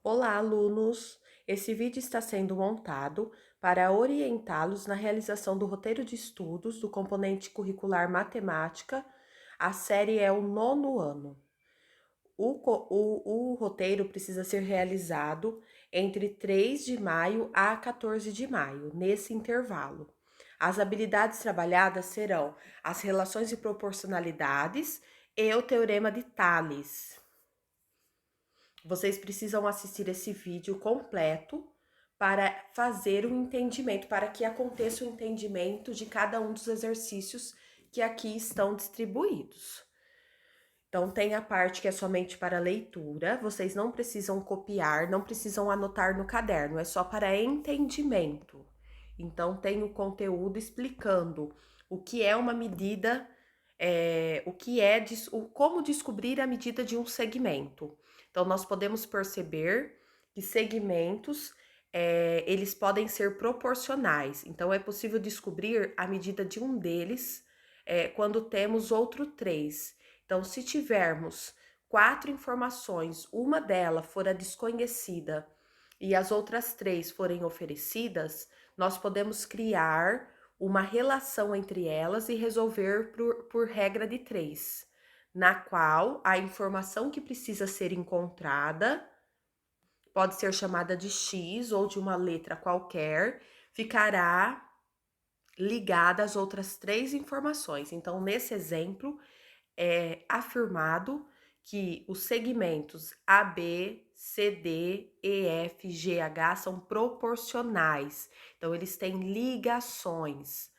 Olá, alunos! Esse vídeo está sendo montado para orientá-los na realização do roteiro de estudos do componente curricular Matemática. A série é o nono ano. O roteiro precisa ser realizado entre 3 de maio a 14 de maio, nesse intervalo. As habilidades trabalhadas serão as relações de proporcionalidades e o teorema de Tales. Vocês precisam assistir esse vídeo completo para fazer o entendimento, para que aconteça o entendimento de cada um dos exercícios que aqui estão distribuídos. Então, tem a parte que é somente para leitura, vocês não precisam copiar, não precisam anotar no caderno, é só para entendimento. Então, tem o conteúdo explicando o que é uma medida, como descobrir a medida de um segmento. Então, nós podemos perceber que segmentos, eles podem ser proporcionais. Então, é possível descobrir a medida de um deles, quando temos outro três. Então, se tivermos 4 informações, uma delas for a desconhecida e as outras 3 forem oferecidas, nós podemos criar uma relação entre elas e resolver por regra de 3, na qual a informação que precisa ser encontrada pode ser chamada de X ou de uma letra qualquer, ficará ligada às outras 3 informações. Então, nesse exemplo, é afirmado que os segmentos AB, CD, EF, GH são proporcionais. Então, eles têm ligações,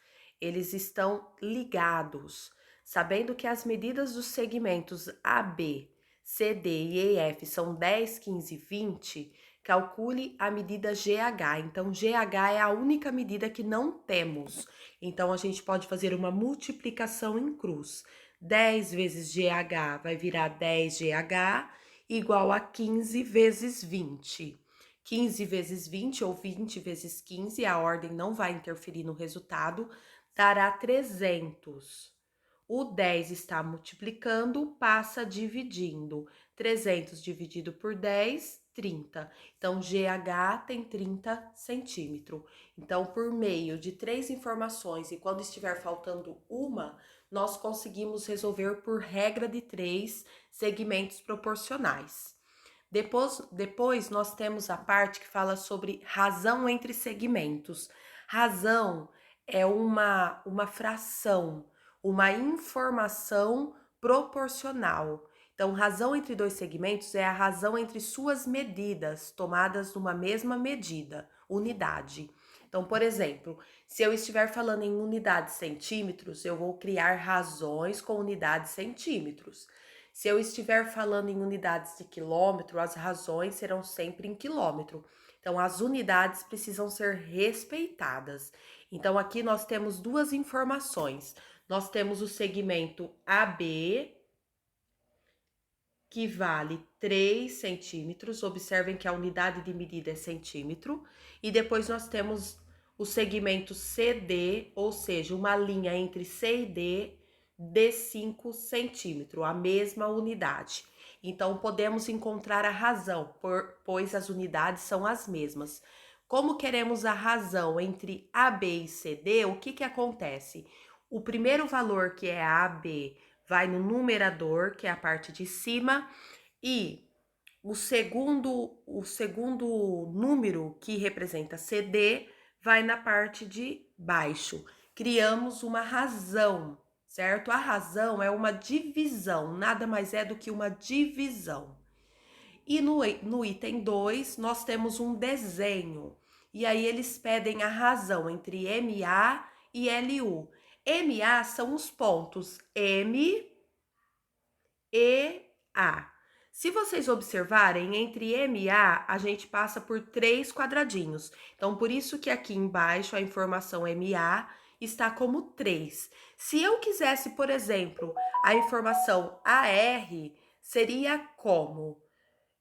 eles estão ligados. Sabendo que as medidas dos segmentos AB, CD e EF são 10, 15, 20, calcule a medida GH. Então, GH é a única medida que não temos. Então, a gente pode fazer uma multiplicação em cruz. 10 vezes GH vai virar 10GH igual a 15 vezes 20. 15 vezes 20 ou 20 vezes 15, a ordem não vai interferir no resultado, dará 300. O 10 está multiplicando, passa dividindo. 300 dividido por 10, 30. Então, GH tem 30 centímetros. Então, por meio de 3 informações e quando estiver faltando uma, nós conseguimos resolver por regra de 3 segmentos proporcionais. Depois nós temos a parte que fala sobre razão entre segmentos. Razão é uma fração, uma informação proporcional. Então, razão entre dois segmentos é a razão entre suas medidas, tomadas numa mesma medida, unidade. Então, por exemplo, se eu estiver falando em unidades centímetros, eu vou criar razões com unidades centímetros. Se eu estiver falando em unidades de quilômetro, as razões serão sempre em quilômetro. Então, as unidades precisam ser respeitadas. Então, aqui nós temos duas informações. Nós temos o segmento AB, que vale 3 centímetros. Observem que a unidade de medida é centímetro. E depois nós temos o segmento CD, ou seja, uma linha entre C e D de 5 centímetros, a mesma unidade. Então, podemos encontrar a razão, pois as unidades são as mesmas. Como queremos a razão entre AB e CD, o que acontece? O primeiro valor, que é AB, vai no numerador, que é a parte de cima, e o segundo número, que representa CD, vai na parte de baixo. Criamos uma razão, certo? A razão é uma divisão, nada mais é do que uma divisão. E no item 2, nós temos um desenho. E aí eles pedem a razão entre MA e LU. MA são os pontos M e A. Se vocês observarem, entre M e a gente passa por 3 quadradinhos. Então, por isso que aqui embaixo a informação MA está como 3. Se eu quisesse, por exemplo, a informação AR, seria como?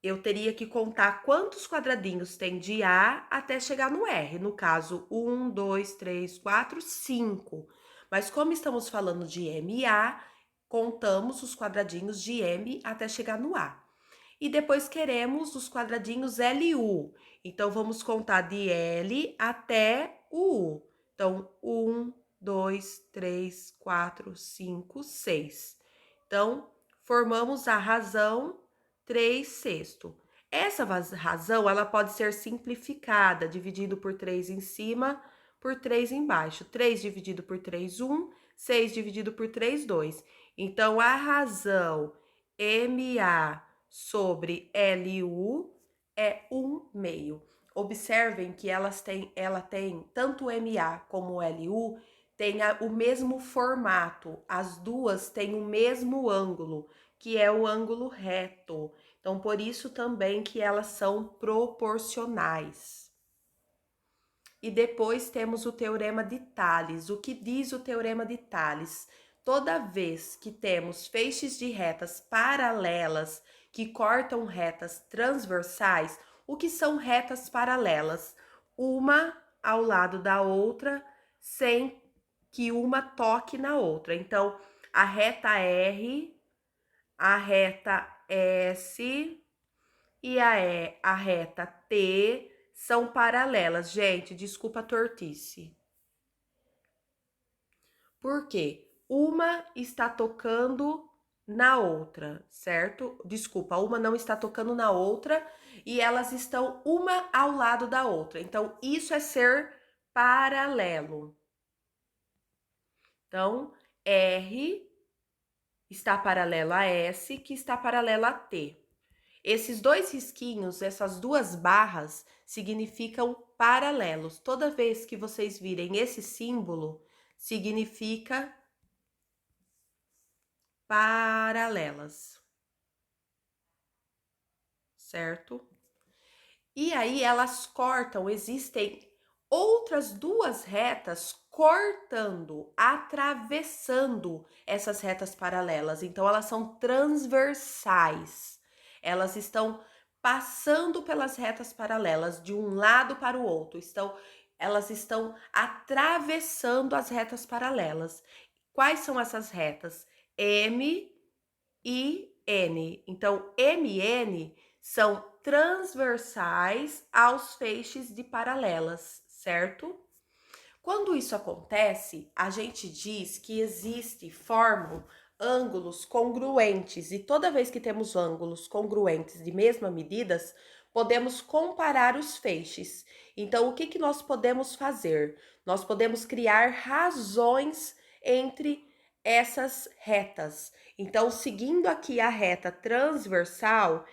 Eu teria que contar quantos quadradinhos tem de A até chegar no R. No caso, 1, 2, 3, 4, 5. Mas como estamos falando de MA, contamos os quadradinhos de M até chegar no A. E depois queremos os quadradinhos L e U. Então, vamos contar de L até o U. Então, 1, 2, 3, 4, 5, 6. Então, formamos a razão 3 sexto. Essa razão, ela pode ser simplificada, dividido por 3 em cima, por 3 embaixo. 3 dividido por 3, 1. 6 dividido por 3, 2. Então, a razão MA sobre LU é 1 meio. Observem que ela tem tanto MA como LU tem o mesmo formato. As duas têm o mesmo ângulo, que é o ângulo reto. Então, por isso também que elas são proporcionais. E depois temos o teorema de Tales. O que diz o teorema de Tales? Toda vez que temos feixes de retas paralelas que cortam retas transversais, o que são retas paralelas? Uma ao lado da outra, sem que uma toque na outra. Então, a reta R, a reta S e a reta T são paralelas. Gente, desculpa a tortice. Por quê? Uma está tocando na outra, certo? Desculpa, uma não está tocando na outra e elas estão uma ao lado da outra. Então, isso é ser paralelo. Então, R está paralelo a S, que está paralelo a T. Esses dois risquinhos, essas duas barras, significam paralelos. Toda vez que vocês virem esse símbolo, significa paralelas, certo? E aí elas cortam, existem outras duas retas cortando, atravessando essas retas paralelas. Então elas são transversais. Elas estão passando pelas retas paralelas de um lado para o outro. Elas estão atravessando as retas paralelas. Quais são essas retas? M e N. Então, MN são transversais aos feixes de paralelas, certo? Quando isso acontece, a gente diz que formam ângulos congruentes, e toda vez que temos ângulos congruentes de mesma medidas, podemos comparar os feixes. Então, o que nós podemos fazer? Nós podemos criar razões entre essas retas. Então, seguindo aqui a reta transversal,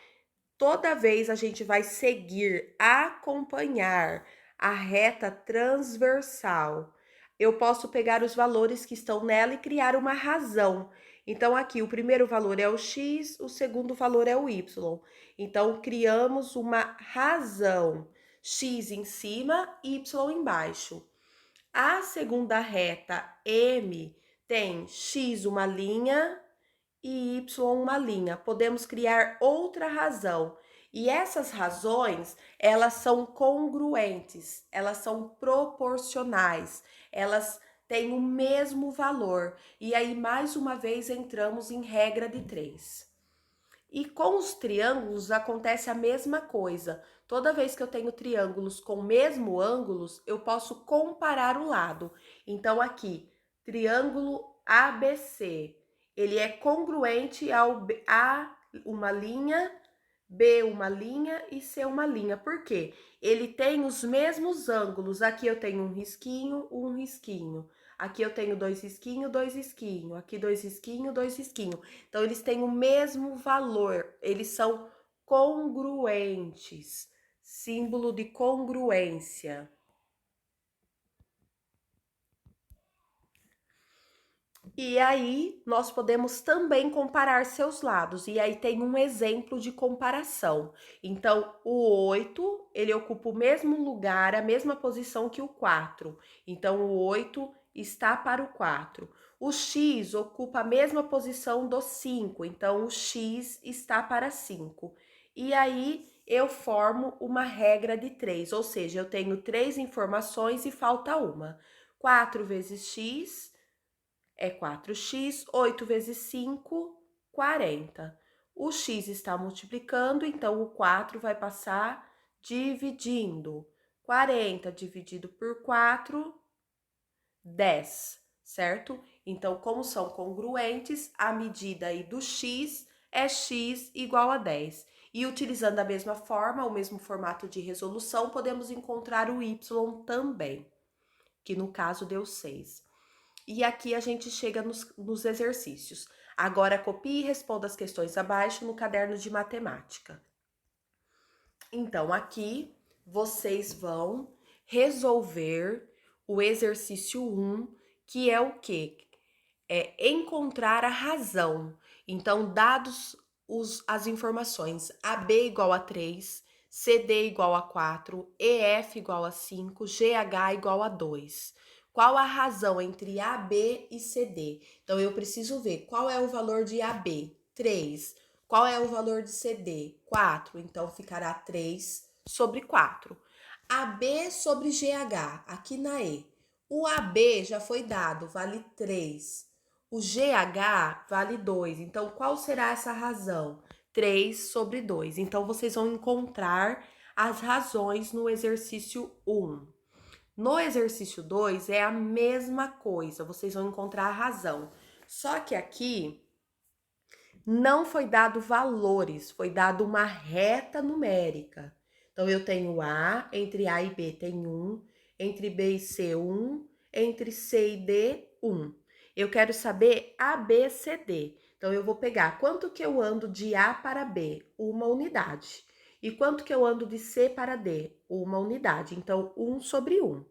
toda vez a gente vai seguir, acompanhar a reta transversal. Eu posso pegar os valores que estão nela e criar uma razão. Então, aqui o primeiro valor é o x, o segundo valor é o y. Então, criamos uma razão, x em cima, y embaixo. A segunda reta M tem x uma linha e y uma linha. Podemos criar outra razão. E essas razões, elas são congruentes, elas são proporcionais, elas têm o mesmo valor. E aí, mais uma vez, entramos em regra de 3. E com os triângulos acontece a mesma coisa. Toda vez que eu tenho triângulos com mesmo ângulos, eu posso comparar o lado. Então, aqui, triângulo ABC, ele é congruente ao A uma linha, B uma linha e C uma linha. Por quê? Ele tem os mesmos ângulos. Aqui eu tenho um risquinho, um risquinho. Aqui eu tenho dois risquinhos, dois risquinhos. Aqui dois risquinhos, dois risquinhos. Então, eles têm o mesmo valor. Eles são congruentes. Símbolo de congruência. E aí, nós podemos também comparar seus lados. E aí tem um exemplo de comparação. Então, o 8, ele ocupa o mesmo lugar, a mesma posição que o 4. Então, o 8 está para o 4. O x ocupa a mesma posição do 5. Então, o x está para 5. E aí, eu formo uma regra de 3. Ou seja, eu tenho 3 informações e falta uma. 4 vezes x é 4x, 8 vezes 5, 40. O x está multiplicando, então o 4 vai passar dividindo. 40 dividido por 4, 10, certo? Então, como são congruentes, a medida aí do x é x igual a 10. E utilizando a mesma forma, o mesmo formato de resolução, podemos encontrar o y também, que no caso deu 6. E aqui a gente chega nos exercícios. Agora, copie e responda as questões abaixo no caderno de matemática. Então, aqui vocês vão resolver o exercício 1, que é o quê? É encontrar a razão. Então, dados as informações AB igual a 3, CD igual a 4, EF igual a 5, GH igual a 2. Qual a razão entre AB e CD? Então, eu preciso ver qual é o valor de AB, 3. Qual é o valor de CD? 4. Então, ficará 3 sobre 4. AB sobre GH, aqui na E. O AB já foi dado, vale 3. O GH vale 2. Então, qual será essa razão? 3 sobre 2. Então, vocês vão encontrar as razões no exercício 1. No exercício 2 é a mesma coisa, vocês vão encontrar a razão. Só que aqui não foi dado valores, foi dado uma reta numérica. Então, eu tenho A, entre A e B tem 1, entre B e C 1, entre C e D 1. Eu quero saber A, B, C, D. Então, eu vou pegar quanto que eu ando de A para B? 1 unidade. E quanto que eu ando de C para D? 1 unidade. Então, 1 sobre 1.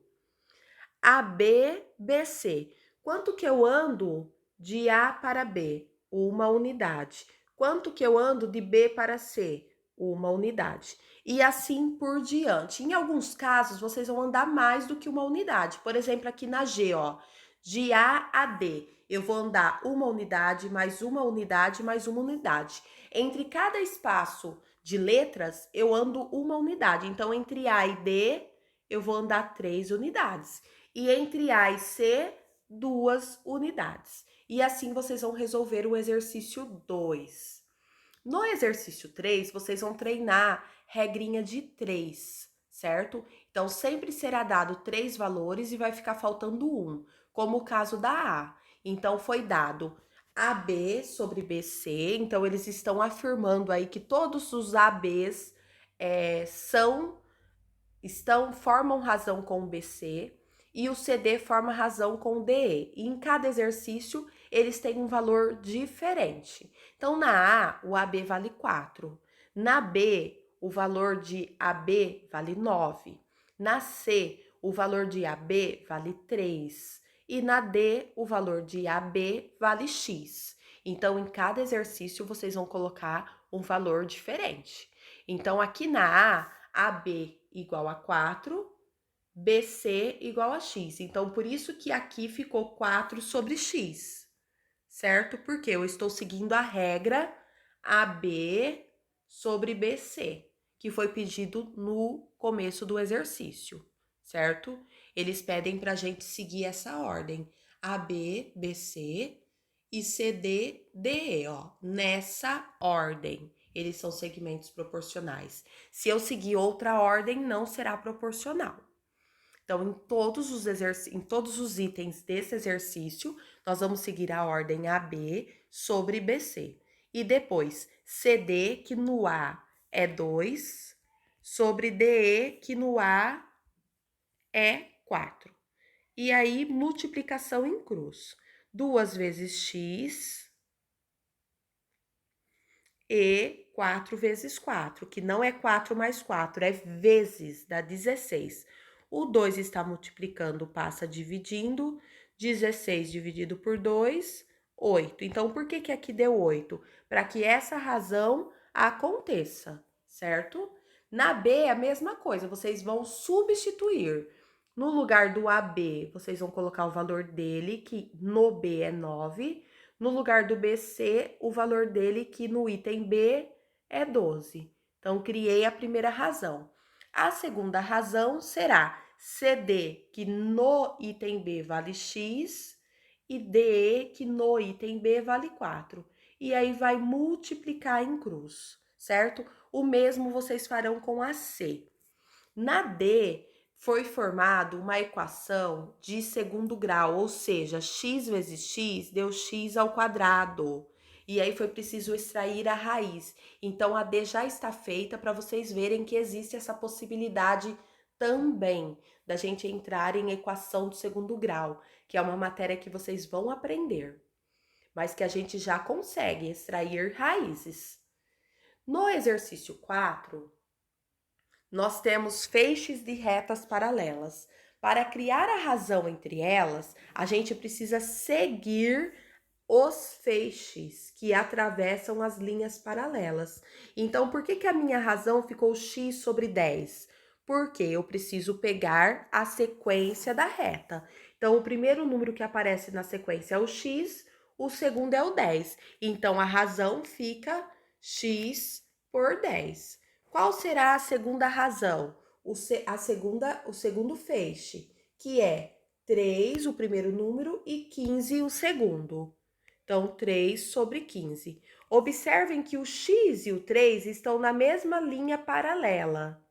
AB, BC. Quanto que eu ando de A para B? 1 unidade. Quanto que eu ando de B para C? 1 unidade. E assim por diante. Em alguns casos, vocês vão andar mais do que 1 unidade. Por exemplo, aqui na G, ó, de A a D, eu vou andar 1 unidade, mais 1 unidade, mais 1 unidade. Entre cada espaço de letras, eu ando 1 unidade. Então, entre A e D, eu vou andar 3 unidades. E entre A e C, 2 unidades. E assim vocês vão resolver o exercício 2. No exercício 3, vocês vão treinar regrinha de 3, certo? Então, sempre será dado 3 valores e vai ficar faltando 1, como o caso da A. Então, foi dado AB sobre BC, então eles estão afirmando aí que todos os ABs formam razão com o BC e o CD forma razão com o DE. E em cada exercício, eles têm um valor diferente. Então, na A, o AB vale 4. Na B, o valor de AB vale 9. Na C, o valor de AB vale 3. E na D, o valor de AB vale X. Então, em cada exercício, vocês vão colocar um valor diferente. Então, aqui na A, AB igual a 4, BC igual a X. Então, por isso que aqui ficou 4 sobre X, certo? Porque eu estou seguindo a regra AB sobre BC, que foi pedido no começo do exercício, certo? Eles pedem para a gente seguir essa ordem, AB, BC e CD, DE, ó, nessa ordem. Eles são segmentos proporcionais. Se eu seguir outra ordem, não será proporcional. Então, em todos os itens desse exercício, nós vamos seguir a ordem AB sobre BC. E depois, CD, que no A é 2, sobre DE, que no A é 4. E aí, multiplicação em cruz. 2 vezes x e 4 vezes 4, que não é 4 mais 4, é vezes, dá 16. O 2 está multiplicando, passa dividindo, 16 dividido por 2, 8. Então, por que aqui deu 8? Para que essa razão aconteça, certo? Na B, a mesma coisa, vocês vão substituir. No lugar do AB, vocês vão colocar o valor dele, que no B é 9. No lugar do BC, o valor dele, que no item B é 12. Então, criei a primeira razão. A segunda razão será CD, que no item B vale X, e DE, que no item B vale 4. e aí vai multiplicar em cruz, certo? O mesmo vocês farão com a C. Na D, foi formado uma equação de segundo grau, ou seja, x vezes x deu x ao quadrado. E aí foi preciso extrair a raiz. Então a D já está feita para vocês verem que existe essa possibilidade também da gente entrar em equação do segundo grau, que é uma matéria que vocês vão aprender, mas que a gente já consegue extrair raízes. No exercício 4, nós temos feixes de retas paralelas. Para criar a razão entre elas, a gente precisa seguir os feixes que atravessam as linhas paralelas. Então, por que a minha razão ficou x sobre 10? Porque eu preciso pegar a sequência da reta. Então, o primeiro número que aparece na sequência é o x, o segundo é o 10. Então, a razão fica x por 10. Qual será a segunda razão? O segundo feixe, que é 3, o primeiro número, e 15, o segundo. Então, 3 sobre 15. Observem que o x e o 3 estão na mesma linha paralela.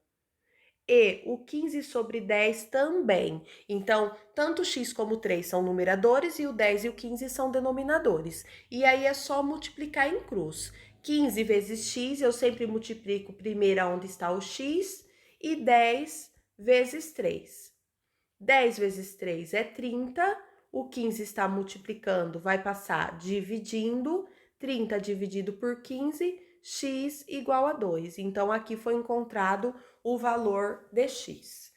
E o 15 sobre 10 também. Então, tanto o x como o 3 são numeradores e o 10 e o 15 são denominadores. E aí é só multiplicar em cruz. 15 vezes x, eu sempre multiplico primeiro onde está o x, e 10 vezes 3. 10 vezes 3 é 30, o 15 está multiplicando, vai passar dividindo, 30 dividido por 15, x igual a 2. Então, aqui foi encontrado o valor de x.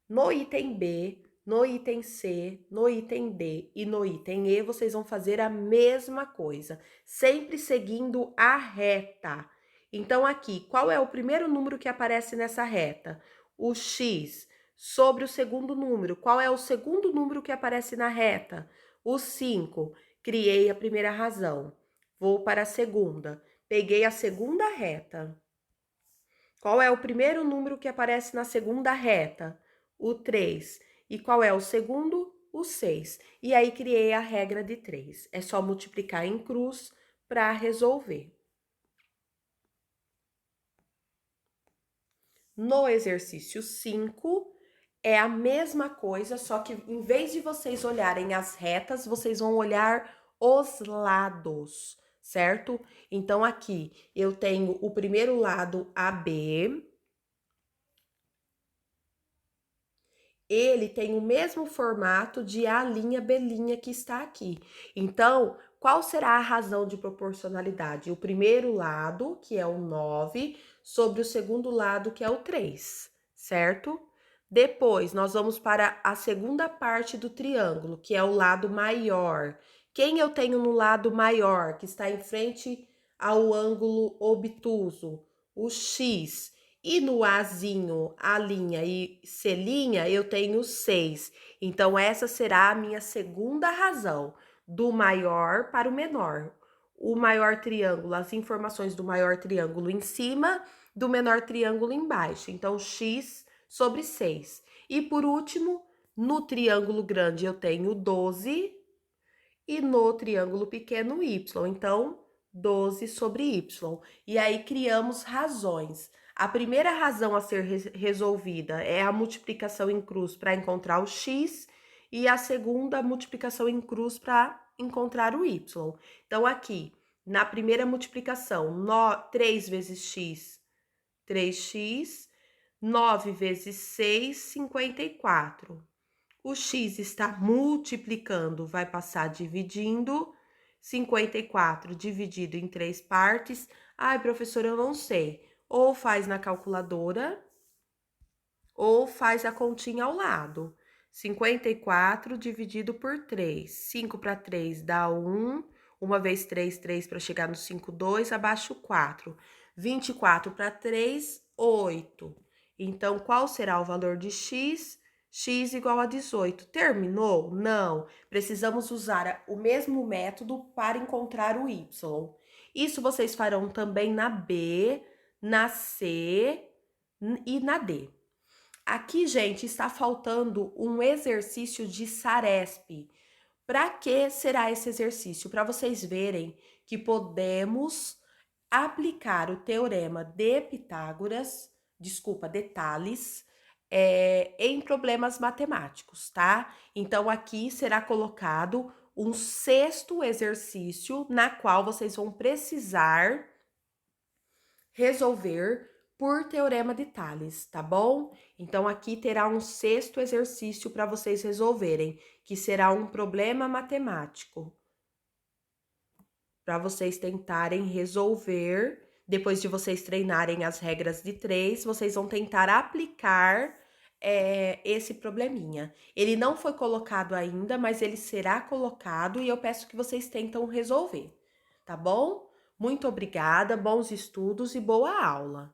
No item B, no item C, no item D e no item E, vocês vão fazer a mesma coisa, sempre seguindo a reta. Então, aqui, qual é o primeiro número que aparece nessa reta? O x sobre o segundo número. Qual é o segundo número que aparece na reta? O 5. Criei a primeira razão. Vou para a segunda. Peguei a segunda reta. Qual é o primeiro número que aparece na segunda reta? O 3. E qual é o segundo? O 6. E aí criei a regra de 3. É só multiplicar em cruz para resolver. No exercício 5, é a mesma coisa, só que em vez de vocês olharem as retas, vocês vão olhar os lados, certo? Então, aqui eu tenho o primeiro lado AB. Ele tem o mesmo formato de A', B' que está aqui. Então, qual será a razão de proporcionalidade? O primeiro lado, que é o 9, sobre o segundo lado, que é o 3, certo? Depois, nós vamos para a segunda parte do triângulo, que é o lado maior. Quem eu tenho no lado maior, que está em frente ao ângulo obtuso? O X. E no Azinho, A' e C', eu tenho 6. Então, essa será a minha segunda razão, do maior para o menor. O maior triângulo, as informações do maior triângulo em cima, do menor triângulo embaixo. Então, x sobre 6. E por último, no triângulo grande eu tenho 12 e no triângulo pequeno y. Então, 12 sobre y. E aí criamos razões. A primeira razão a ser resolvida é a multiplicação em cruz para encontrar o x e a segunda a multiplicação em cruz para encontrar o y. Então, aqui, na primeira multiplicação, 3 vezes x, 3x, 9 vezes 6, 54. O x está multiplicando, vai passar dividindo. 54 dividido em 3 partes. Ai, professora, eu não sei. Ou faz na calculadora, ou faz a continha ao lado. 54 dividido por 3. 5 para 3 dá 1. 1 vezes 3, 3 para chegar no 5, 2, abaixo 4. 24 para 3, 8. Então, qual será o valor de x? X igual a 18. Terminou? Não. Precisamos usar o mesmo método para encontrar o y. Isso vocês farão também na B, na C e na D. Aqui, gente, está faltando um exercício de Saresp. Para que será esse exercício? Para vocês verem que podemos aplicar o teorema de Pitágoras, desculpa, de Tales, em problemas matemáticos, tá? Então, aqui será colocado um sexto exercício na qual vocês vão precisar resolver por teorema de Tales, tá bom? Então, aqui terá um sexto exercício para vocês resolverem, que será um problema matemático, para vocês tentarem resolver. Depois de vocês treinarem as regras de três, vocês vão tentar aplicar esse probleminha. Ele não foi colocado ainda, mas ele será colocado e eu peço que vocês tentam resolver, tá bom? Muito obrigada, bons estudos e boa aula!